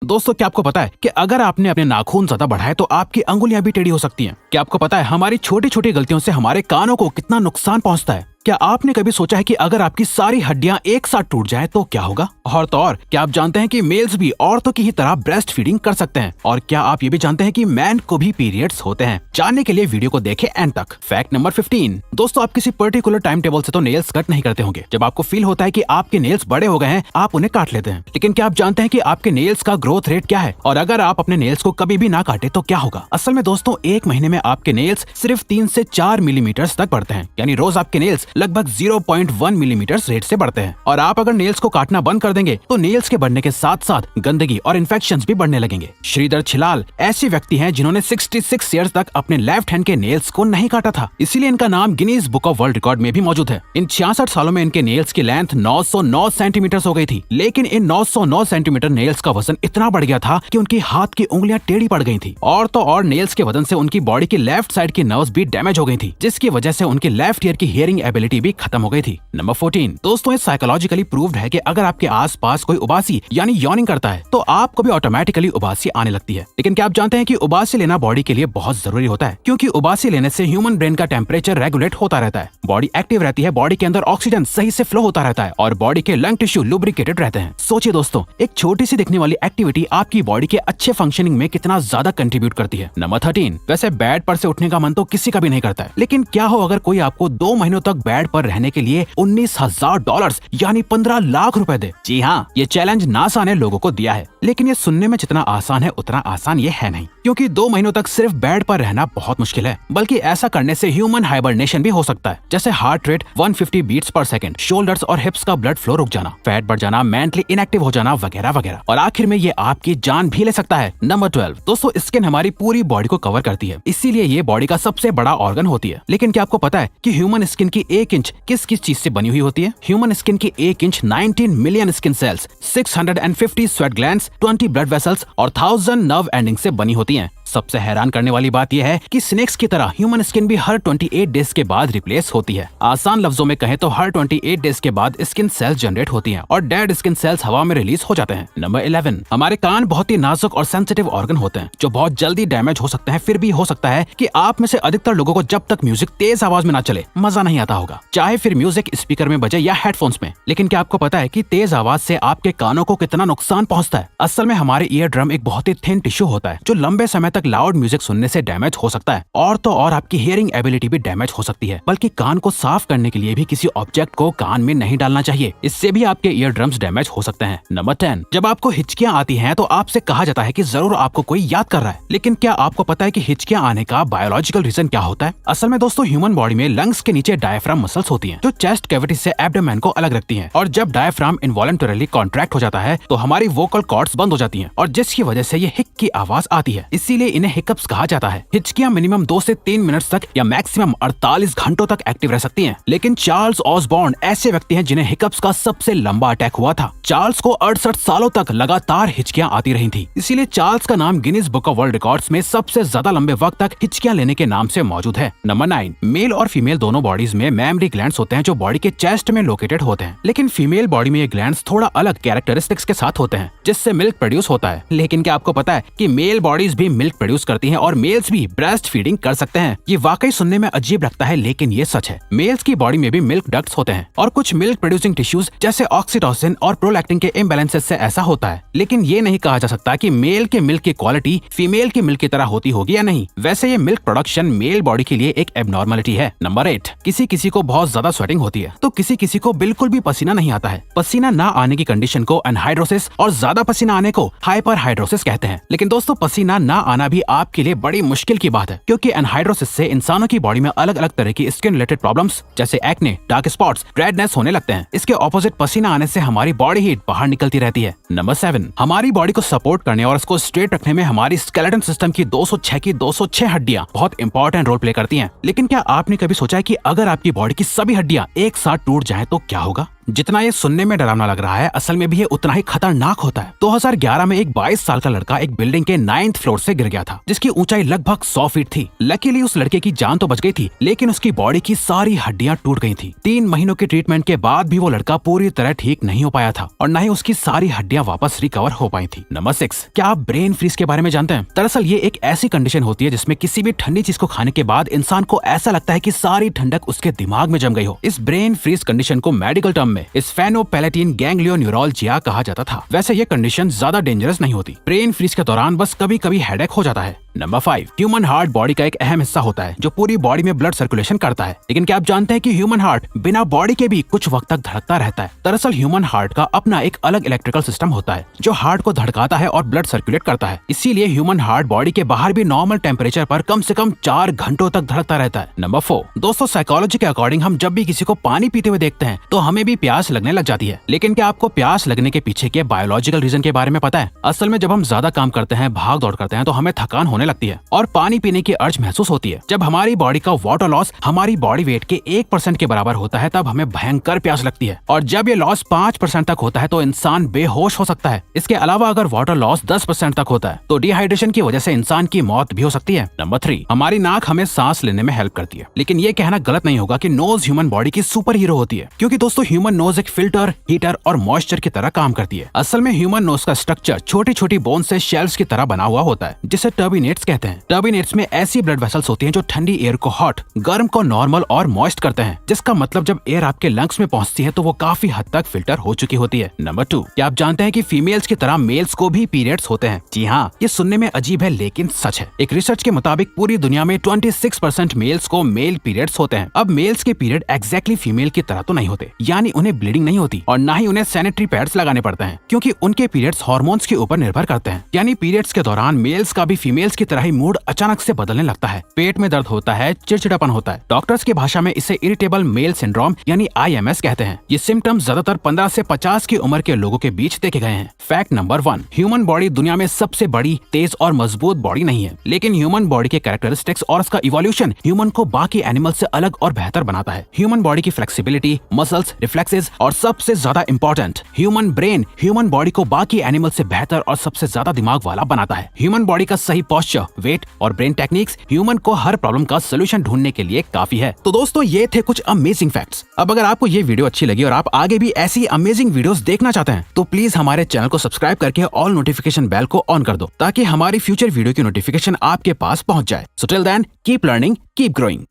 दोस्तों क्या आपको पता है कि अगर आपने अपने नाखून ज्यादा बढ़ाए तो आपकी अंगुलियां भी टेढ़ी हो सकती हैं। क्या आपको पता है हमारी छोटी छोटी गलतियों से हमारे कानों को कितना नुकसान पहुंचता है। क्या आपने कभी सोचा है कि अगर आपकी सारी हड्डियां एक साथ टूट जाएं तो क्या होगा। और तो और क्या आप जानते हैं कि मेल्स भी औरतों की ही तरह ब्रेस्ट फीडिंग कर सकते हैं। और क्या आप ये भी जानते हैं कि मैन को भी पीरियड्स होते हैं। जानने के लिए वीडियो को देखें एंड तक। Fact number 15। दोस्तों आप किसी पर्टिकुलर टाइम टेबल से तो नेल्स कट नहीं करते होंगे। जब आपको फील होता है कि आपके नेल्स बड़े हो गए हैं आप उन्हें काट लेते हैं। लेकिन क्या आप जानते हैं कि आपके नेल्स का ग्रोथ रेट क्या है और अगर आप अपने नेल्स को कभी भी ना काटे तो क्या होगा। असल में दोस्तों एक महीने में आपके नेल्स सिर्फ 3 से 4 मिलीमीटर तक बढ़ते हैं। यानी रोज आपके नेल्स लगभग 0.1 मिलीमीटर रेट से बढ़ते हैं। और आप अगर नेल्स को काटना बंद कर देंगे तो नेल्स के बढ़ने के साथ साथ गंदगी और इन्फेक्शंस भी बढ़ने लगेंगे। श्रीधर छिलाल ऐसे व्यक्ति हैं जिन्होंने 66 ईयर्स तक अपने लेफ्ट हैंड के नेल्स को नहीं काटा था। इसीलिए इनका नाम Guinness book of world record में भी मौजूद है। इन 66 सालों में इनके नेल्स की लेंथ 909 सेंटीमीटर हो गई थी। लेकिन इन 909 सेंटीमीटर नेल्स का वजन इतना बढ़ गया था कि उनकी हाथ की उंगलियां टेढ़ी पड़ गई थी। और तो और नेल्स के वजन से उनकी बॉडी की लेफ्ट साइड की नर्व्स भी डैमेज हो गई थी, जिसकी वजह से उनकी लेफ्ट ईयर की हियरिंग एबिलिटी भी खत्म हो गई थी। नंबर 14। दोस्तों ये साइकोलॉजिकली प्रूव्ड है कि अगर आपके आसपास कोई उबासी यानी यॉर्निंग करता है तो आपको भी ऑटोमेटिकली उबासी आने लगती है। लेकिन क्या आप जानते हैं कि उबासी लेना बॉडी के लिए बहुत जरूरी होता है, क्योंकि उबासी लेने से ह्यूमन ब्रेन का टेम्परेचर रेगुलेट होता रहता है, बॉडी एक्टिव रहती है, बॉडी के अंदर ऑक्सीजन सही से फ्लो होता रहता है और बॉडी के लंग टिश्यू लुब्रिकेटेड रहते हैं। सोचिए दोस्तों एक छोटी सी दिखने वाली एक्टिविटी आपकी बॉडी के अच्छे फंक्शनिंग में कितना ज्यादा कंट्रीब्यूट करती है। नंबर 13। वैसे बेड पर से उठने का मन तो किसी का भी नहीं करता है, लेकिन क्या हो अगर कोई आपको 2 महीनों तक बेड पर रहने के लिए $19,000 यानी 15 लाख रुपए दे। जी हाँ, ये चैलेंज नासा ने लोगों को दिया है। लेकिन ये सुनने में जितना आसान है उतना आसान ये है नहीं, क्योंकि 2 महीनों तक सिर्फ बेड पर रहना बहुत मुश्किल है। बल्कि ऐसा करने से ह्यूमन हाइबरनेशन भी हो सकता है, जैसे हार्ट रेट 150 बीट्स पर सेकंड, शोल्डर्स और हिप्स का ब्लड फ्लो रुक जाना, फैट बढ़ जाना, मेंटली इनएक्टिव हो जाना वगैरह वगैरह। और आखिर में ये आपकी जान भी ले सकता है। नंबर 12। दोस्तों स्किन हमारी पूरी बॉडी को कवर करती है, इसीलिए ये बॉडी का सबसे बड़ा ऑर्गन होती है। लेकिन क्या आपको पता है कि ह्यूमन स्किन की 1 इंच किस किस चीज से बनी हुई होती है। ह्यूमन स्किन की 1 inch 19 million skin cells, 650 sweat glands, 20 blood vessels और 1000 नर्व एंडिंग से बनी होती हैं। सबसे हैरान करने वाली बात यह है कि स्नेक्स की तरह ह्यूमन स्किन भी हर 28 डेज के बाद रिप्लेस होती है। आसान लफ्जों में कहें तो हर 28 डेज के बाद स्किन सेल्स जनरेट होती हैं और डेड स्किन सेल्स हवा में रिलीज हो जाते हैं। नंबर 11। हमारे कान बहुत ही नाजुक और सेंसिटिव ऑर्गन होते हैं जो बहुत जल्दी डैमेज हो सकते हैं। फिर भी हो सकता है कि आप में से अधिकतर लोगों को जब तक म्यूजिक तेज आवाज में ना चले मजा नहीं आता होगा, चाहे फिर म्यूजिक स्पीकर में बजे या हेडफोन्स में। लेकिन क्या आपको पता है कि तेज आवाज से आपके कानों को कितना नुकसान पहुंचता है। असल में हमारे ईयर ड्रम एक बहुत ही थिन टिश्यू होता है जो लंबे समय तक लाउड म्यूजिक सुनने से डैमेज हो सकता है। और तो और आपकी हियरिंग एबिलिटी भी डैमेज हो सकती है। बल्कि कान को साफ करने के लिए भी किसी ऑब्जेक्ट को कान में नहीं डालना चाहिए, इससे भी आपके ईयर ड्रम्स डैमेज हो सकते हैं। नंबर 10। जब आपको हिचकियां आती हैं तो आपसे कहा जाता है कि जरूर आपको कोई याद कर रहा है। लेकिन क्या आपको पता है कि हिचकियां आने का बायोलॉजिकल रीजन क्या होता है। असल में दोस्तों ह्यूमन बॉडी में लंग्स के नीचे डायफ्राम मसल्स होती हैं जो चेस्ट कैविटी से एब्डोमेन को अलग रखती हैं। और जब डायफ्राम इनवॉलंटरली कॉन्ट्रैक्ट हो जाता है तो हमारी वोकल कॉर्ड्स बंद हो जाती हैं और जिसकी वजह से ये हिक की आवाज आती है। इसीलिए इन्हें हिकअप्स कहा जाता है। हिचकियां मिनिमम 2 से 3 मिनट तक या मैक्सिमम 48 घंटों तक एक्टिव रह सकती हैं। लेकिन चार्ल्स ऑसबॉर्न ऐसे व्यक्ति हैं जिन्हें हिकअप्स का सबसे लंबा अटैक हुआ था। चार्ल्स को 68 सालों तक लगातार हिचकियां आती रही थी। इसीलिए चार्ल्स का नाम Guinness book of world records में सबसे ज्यादा लंबे वक्त तक हिचकियां लेने के नाम से मौजूद है। नंबर 9। मेल और फीमेल दोनों बॉडीज में मैमरी ग्लैंड्स होते हैं जो बॉडी के चेस्ट में लोकेटेड होते हैं। लेकिन फीमेल बॉडी में ये ग्लैंड्स थोड़ा अलग कैरेक्टरिस्टिक्स के साथ होते हैं जिससे मिल्क प्रोड्यूस होता है। लेकिन क्या आपको पता है कि मेल बॉडीज भी मिल्क प्रोड्यूस करती हैं और मेल्स भी ब्रेस्ट फीडिंग कर सकते हैं। ये वाकई सुनने में अजीब लगता है लेकिन ये सच है। मेल्स की बॉडी में भी मिल्क डक्ट्स होते हैं और कुछ मिल्क प्रोड्यूसिंग टिश्यूज जैसे ऑक्सीटोसिन और प्रोलैक्टिन के इम्बैलेंसेस से ऐसा होता है। लेकिन ये नहीं कहा जा सकता कि मेल के मिल्क की क्वालिटी फीमेल के मिल्क की तरह होती होगी या नहीं। वैसे ये मिल्क प्रोडक्शन मेल बॉडी के लिए एक एबनॉर्मलिटी है। नंबर 8। किसी किसी को बहुत ज्यादा स्वेटिंग होती है तो किसी किसी को बिल्कुल भी पसीना नहीं आता है। पसीना ना आने की कंडीशन को एनहाइड्रोसिस और ज्यादा पसीना आने को हाइपरहाइड्रोसिस कहते हैं। लेकिन दोस्तों पसीना ना आना भी आपके लिए बड़ी मुश्किल की बात है, क्योंकि एनहाइड्रोसिस से इंसानों की बॉडी में अलग अलग तरह की स्किन रिलेटेड प्रॉब्लम्स जैसे एक्ने, डार्क स्पॉट्स, रेडनेस होने लगते हैं। इसके ऑपोजिट पसीना आने से हमारी बॉडी हीट बाहर निकलती रहती है। नंबर 7। हमारी बॉडी को सपोर्ट करने और उसको स्ट्रेट रखने में हमारी स्केलेटन सिस्टम की 206 हड्डियां बहुत इंपॉर्टेंट रोल प्ले करती हैं। लेकिन क्या आपने कभी सोचा है कि अगर आपकी बॉडी की सभी हड्डियां एक साथ टूट जाएं तो क्या होगा। जितना ये सुनने में डरावना लग रहा है, असल में भी ये उतना ही खतरनाक होता है। 2011 में एक 22 साल का लड़का एक बिल्डिंग के 9th फ्लोर से गिर गया था, जिसकी ऊंचाई लगभग 100 फीट थी। लकीली उस लड़के की जान तो बच गई थी, लेकिन उसकी बॉडी की सारी हड्डियां टूट गई थी। 3 महीनों के ट्रीटमेंट के बाद भी वो लड़का पूरी तरह ठीक नहीं हो पाया था और न ही उसकी सारी हड्डियां वापस रिकवर हो पाई थी। नंबर 6, क्या आप ब्रेन फ्रीज के बारे में जानते हैं? दरअसल ये एक ऐसी कंडीशन होती है जिसमें किसी भी ठंडी चीज को खाने के बाद इंसान को ऐसा लगता है कि सारी ठंडक उसके दिमाग में जम गई हो। इस ब्रेन फ्रीज कंडीशन को मेडिकल टर्म में स्फेनोपैलेटिन गैंग्लियोन्यूरोलजिया कहा जाता था। वैसे ये कंडीशन ज्यादा डेंजरस नहीं होती। ब्रेन फ्रीज के दौरान बस कभी कभी हेडेक हो जाता है। नंबर 5, ह्यूमन हार्ट बॉडी का एक अहम हिस्सा होता है जो पूरी बॉडी में ब्लड सर्कुलेशन करता है। लेकिन क्या आप जानते हैं कि ह्यूमन हार्ट बिना बॉडी के भी कुछ वक्त तक धड़कता रहता है? दरअसल ह्यूमन हार्ट का अपना एक अलग इलेक्ट्रिकल सिस्टम होता है जो हार्ट को धड़काता है और ब्लड सर्कुलेट करता है। इसीलिए ह्यूमन हार्ट बॉडी के बाहर भी नॉर्मल टेम्परेचर पर कम से कम 4 घंटों तक धड़कता रहता है। नंबर 4, दोस्तों साइकोलॉजी के अकॉर्डिंग हम जब भी किसी को पानी पीते हुए देखते हैं तो हमें भी प्यास लगने लग जाती है। लेकिन क्या आपको प्यास लगने के पीछे के बायोलॉजिकल रीजन के बारे में पता है? असल में जब हम ज्यादा काम करते हैं, भाग दौड़ करते हैं, तो हमें थकान होने लगती है और पानी पीने की अर्ज महसूस होती है। जब हमारी बॉडी का वाटर लॉस हमारी बॉडी वेट के 1% के बराबर होता है तब हमें भयंकर प्यास लगती है, और जब ये लॉस 5% तक होता है तो इंसान बेहोश हो सकता है। इसके अलावा अगर वाटर लॉस 10% तक होता है तो डिहाइड्रेशन की वजह से इंसान की मौत भी हो सकती है। नंबर 3, हमारी नाक हमें सांस लेने में हेल्प करती है। लेकिन ये कहना गलत नहीं होगा कि नोज ह्यूमन बॉडी की सुपर हीरो होती है, क्योंकि दोस्तों ह्यूमन नोज एक फिल्टर, हीटर और मॉइस्चर की तरह काम करती है। असल में ह्यूमन नोज का स्ट्रक्चर छोटी छोटी बोन से शेल्स की तरह बना हुआ होता है, जिसे टर्बिनेट्स कहते हैं। टर्बिनेट्स में ऐसी ब्लड वेसल्स होती हैं जो ठंडी एयर को हॉट, गर्म को नॉर्मल और मॉइस्ट करते हैं, जिसका मतलब जब एयर आपके लंग्स में पहुंचती है तो वो काफी हद तक फिल्टर हो चुकी होती है। नंबर 2, क्या आप जानते हैं कि फीमेल्स की तरह मेल्स को भी पीरियड्स होते हैं? जी हाँ, ये सुनने में अजीब है लेकिन सच है। एक रिसर्च के मुताबिक पूरी दुनिया में 26% मेल्स को मेल पीरियड्स होते हैं। अब मेल्स के पीरियड एग्जैक्टली फीमेल की तरह तो नहीं होते, यानी उन्हें ब्लीडिंग नहीं होती और न ही उन्हें सैनिटरी पैड्स लगाने पड़ते हैं, क्योंकि उनके पीरियड्स हार्मोन्स के ऊपर निर्भर करते हैं। यानी पीरियड्स के दौरान मेल्स का भी फीमेल्स की तरह ही मूड अचानक से बदलने लगता है। पेट में दर्द होता है, चिड़चिड़ापन होता है। डॉक्टर्स की भाषा में इसे इरिटेबल मेल सिंड्रोम यानी IMS कहते हैं। ये सिम्टम्स ज्यादातर 15 से 50 की उम्र के लोगों के बीच देखे गए हैं। फैक्ट नंबर 1, ह्यूमन बॉडी दुनिया में सबसे बड़ी, तेज और मजबूत बॉडी नहीं है, लेकिन ह्यूमन बॉडी के कैरेक्टरिस्टिक्स और उसका इवोल्यूशन ह्यूमन को बाकी एनिमल से अलग और बेहतर बनाता है। ह्यूमन बॉडी की फ्लेक्सिबिलिटी, मसल्स, रिफ्लेक्सेस और सबसे ज्यादा important human brain human body को बाकी एनिमल से बेहतर और सबसे ज्यादा दिमाग वाला बनाता है। ह्यूमन बॉडी का सही पोस्चर, वेट और ब्रेन टेक्निक्स ह्यूमन को हर प्रॉब्लम का सोल्यूशन ढूंढने के लिए काफी है। तो दोस्तों ये थे कुछ अमेजिंग फैक्ट्स। अब अगर आपको ये वीडियो अच्छी लगी और आप आगे भी ऐसी अमेजिंग वीडियोस देखना चाहते हैं तो प्लीज हमारे चैनल को सब्सक्राइब करके ऑल नोटिफिकेशन बेल को ऑन कर दो, ताकि हमारी फ्यूचर वीडियो की नोटिफिकेशन आपके पास पहुंच जाए। So till then keep learning, keep growing.